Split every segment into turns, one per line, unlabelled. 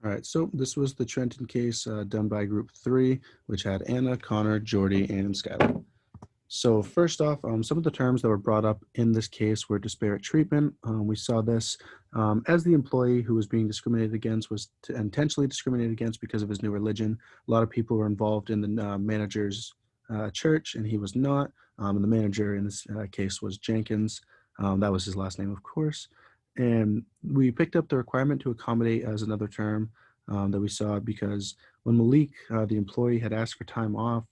All right, so this was the Trenton case done by Group 3, which had Anna, Connor, Jordy, and Skylar. So first off, some of the terms that were brought up in this case were disparate treatment. We saw this as the employee who was being discriminated against was intentionally discriminated against because of his new religion. A lot of people were involved in the manager's church, and he was not. And the manager in this case was Jenkins. That was his last name, of course. And we picked up the requirement to accommodate as another term that we saw because when Malik, the employee, had asked for time off,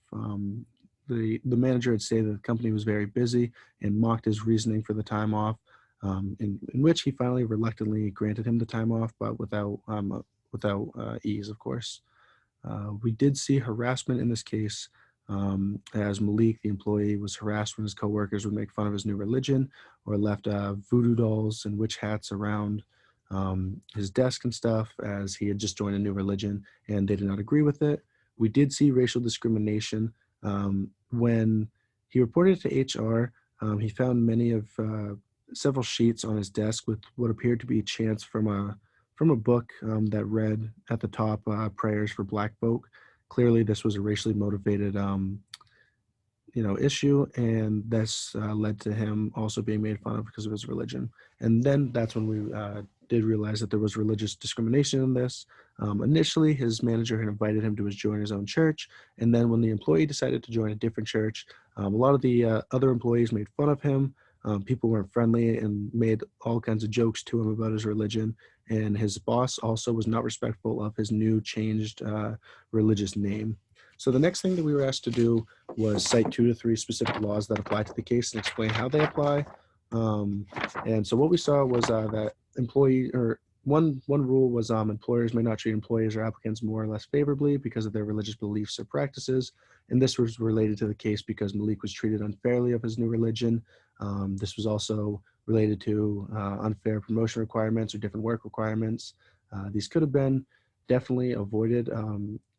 the manager had stated that the company was very busy and mocked his reasoning for the time off, in which he finally reluctantly granted him the time off, but without ease, of course. We did see harassment in this case, as Malik, the employee, was harassed when his coworkers would make fun of his new religion or left voodoo dolls and witch hats around his desk and stuff, as he had just joined a new religion and they did not agree with it. We did see racial discrimination. When he reported to HR, he found several sheets on his desk with what appeared to be chants from a book that read at the top, "Prayers for Black folk." Clearly, this was a racially motivated, issue, and this led to him also being made fun of because of his religion. And then that's when we did realize that there was religious discrimination in this. Initially, his manager had invited him to join his own church, and then when the employee decided to join a different church, a lot of the other employees made fun of him. People weren't friendly and made all kinds of jokes to him about his religion, and his boss also was not respectful of his new changed religious name. So the next thing that we were asked to do was cite 2 to 3 specific laws that apply to the case and explain how they apply. And so what we saw was that one rule was employers may not treat employees or applicants more or less favorably because of their religious beliefs or practices. And this was related to the case because Malik was treated unfairly of his new religion. This was also related to unfair promotion requirements or different work requirements. These could have been definitely avoided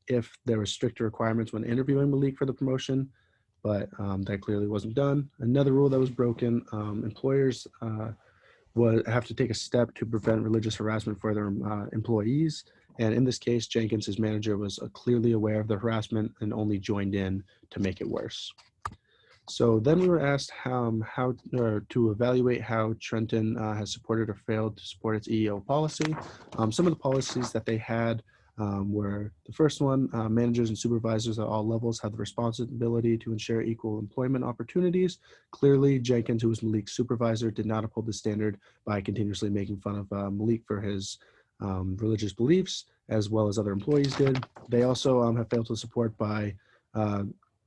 if there were stricter requirements when interviewing Malik for the promotion, but that clearly wasn't done. Another rule that was broken, employers would have to take a step to prevent religious harassment for their employees. And in this case, Jenkins, his manager, was clearly aware of the harassment and only joined in to make it worse. So then we were asked to evaluate how Trenton has supported or failed to support its EEO policy. Some of the policies that they had were the first one, managers and supervisors at all levels have the responsibility to ensure equal employment opportunities. Clearly, Jenkins, who was Malik's supervisor, did not uphold the standard by continuously making fun of Malik for his religious beliefs, as well as other employees did. They also have failed to support by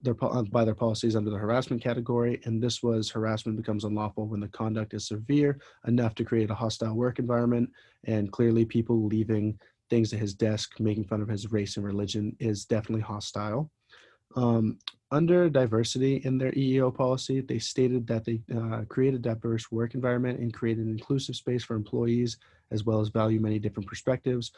their policies under the harassment category, and this was harassment becomes unlawful when the conduct is severe enough to create a hostile work environment, and clearly people leaving things at his desk, making fun of his race and religion is definitely hostile. Under diversity in their EEO policy, they stated that they create a diverse work environment and create an inclusive space for employees, as well as value many different perspectives.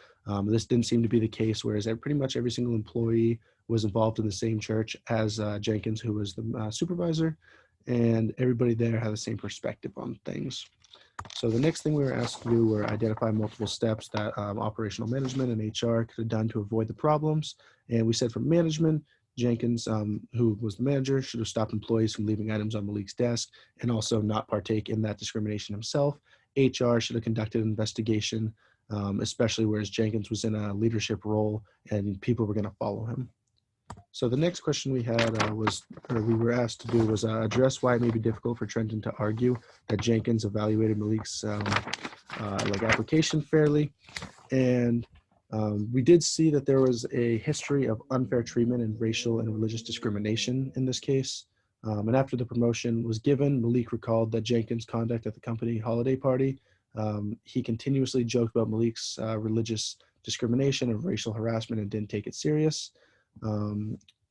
This didn't seem to be the case, whereas pretty much every single employee was involved in the same church as Jenkins, who was the supervisor, and everybody there had the same perspective on things. So the next thing we were asked to do were identify multiple steps that operational management and HR could have done to avoid the problems. And we said for management, Jenkins, who was the manager, should have stopped employees from leaving items on Malik's desk and also not partake in that discrimination himself. HR should have conducted an investigation, especially whereas Jenkins was in a leadership role and people were going to follow him. So the next question we had we were asked to do was address why it may be difficult for Trenton to argue that Jenkins evaluated Malik's application fairly. And we did see that there was a history of unfair treatment and racial and religious discrimination in this case. And after the promotion was given, Malik recalled that Jenkins' conduct at the company holiday party, he continuously joked about Malik's religious discrimination and racial harassment and didn't take it serious.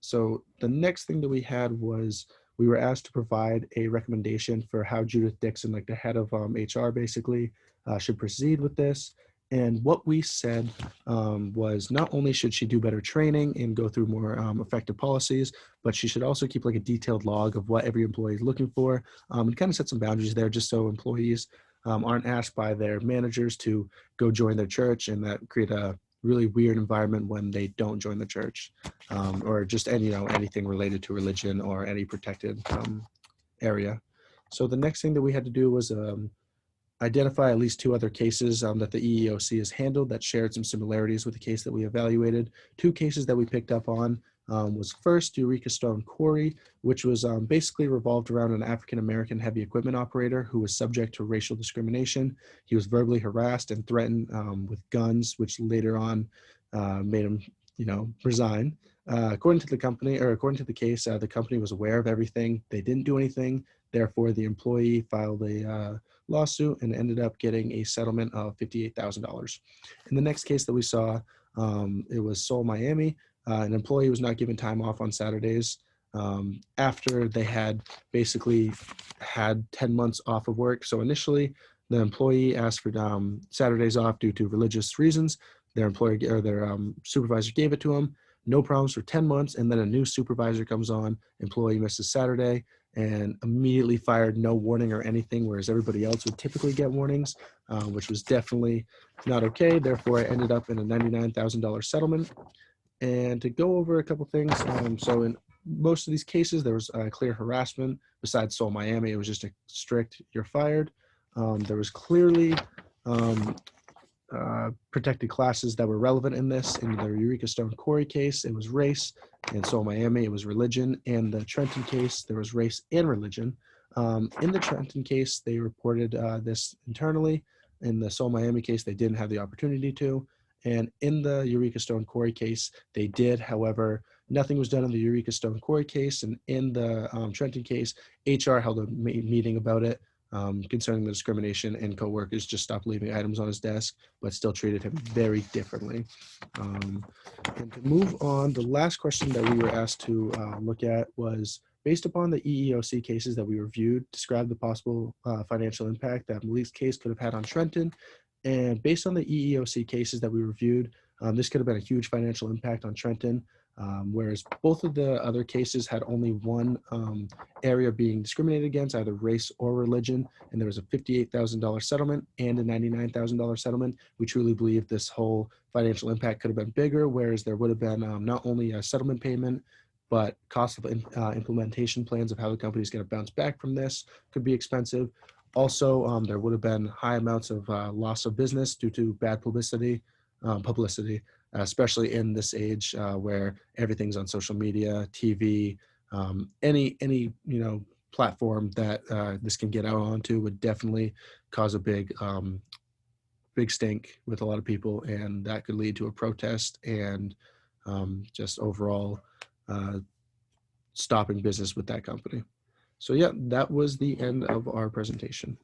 So the next thing that we had was we were asked to provide a recommendation for how Judith Dixon, like the head of HR basically, should proceed with this. And what we said was not only should she do better training and go through more effective policies, but she should also keep like a detailed log of what every employee is looking for, and kind of set some boundaries there just so employees aren't asked by their managers to go join their church and that create a really weird environment when they don't join the church, or just any, anything related to religion or any protected area. So the next thing that we had to do was identify at least two other cases that the EEOC has handled that shared some similarities with the case that we evaluated. Two cases that we picked up on was first Eureka Stone Quarry, which was basically revolved around an African-American heavy equipment operator who was subject to racial discrimination. He was verbally harassed and threatened with guns, which later on made him, resign. According to the company, or according to the case, the company was aware of everything. They didn't do anything. Therefore, the employee filed a lawsuit and ended up getting a settlement of $58,000. In the next case that we saw, it was Seoul, Miami. An employee was not given time off on Saturdays after they had basically had 10 months off of work. So initially, the employee asked for Saturdays off due to religious reasons. Their employer or their supervisor gave it to him. No problems for 10 months, and then a new supervisor comes on. Employee misses Saturday and immediately fired, no warning or anything, whereas everybody else would typically get warnings, which was definitely not okay. Therefore, I ended up in a $99,000 settlement. And to go over a couple things, so in most of these cases, there was clear harassment. Besides Seoul, Miami, it was just a strict, you're fired. There was clearly protected classes that were relevant in this. In the Eureka Stone Quarry case, it was race. In Seoul, Miami, it was religion. In the Trenton case, there was race and religion. In the Trenton case, they reported this internally. In the Seoul, Miami case, they didn't have the opportunity to. And in the Eureka Stone Quarry case, they did. However, nothing was done in the Eureka Stone Quarry case. And in the Trenton case, HR held a meeting about it concerning the discrimination, and coworkers just stopped leaving items on his desk, but still treated him very differently. And to move on, the last question that we were asked to look at was, based upon the EEOC cases that we reviewed, describe the possible financial impact that Malik's case could have had on Trenton. And based on the EEOC cases that we reviewed, this could have been a huge financial impact on Trenton, whereas both of the other cases had only one area being discriminated against, either race or religion, and there was a $58,000 settlement and a $99,000 settlement. We truly believe this whole financial impact could have been bigger, whereas there would have been not only a settlement payment, but cost of implementation plans of how the company is going to bounce back from this could be expensive. Also, there would have been high amounts of loss of business due to bad publicity, especially in this age where everything's on social media, TV, any platform that this can get out onto would definitely cause a big stink with a lot of people, and that could lead to a protest and just overall stopping business with that company. So yeah, that was the end of our presentation.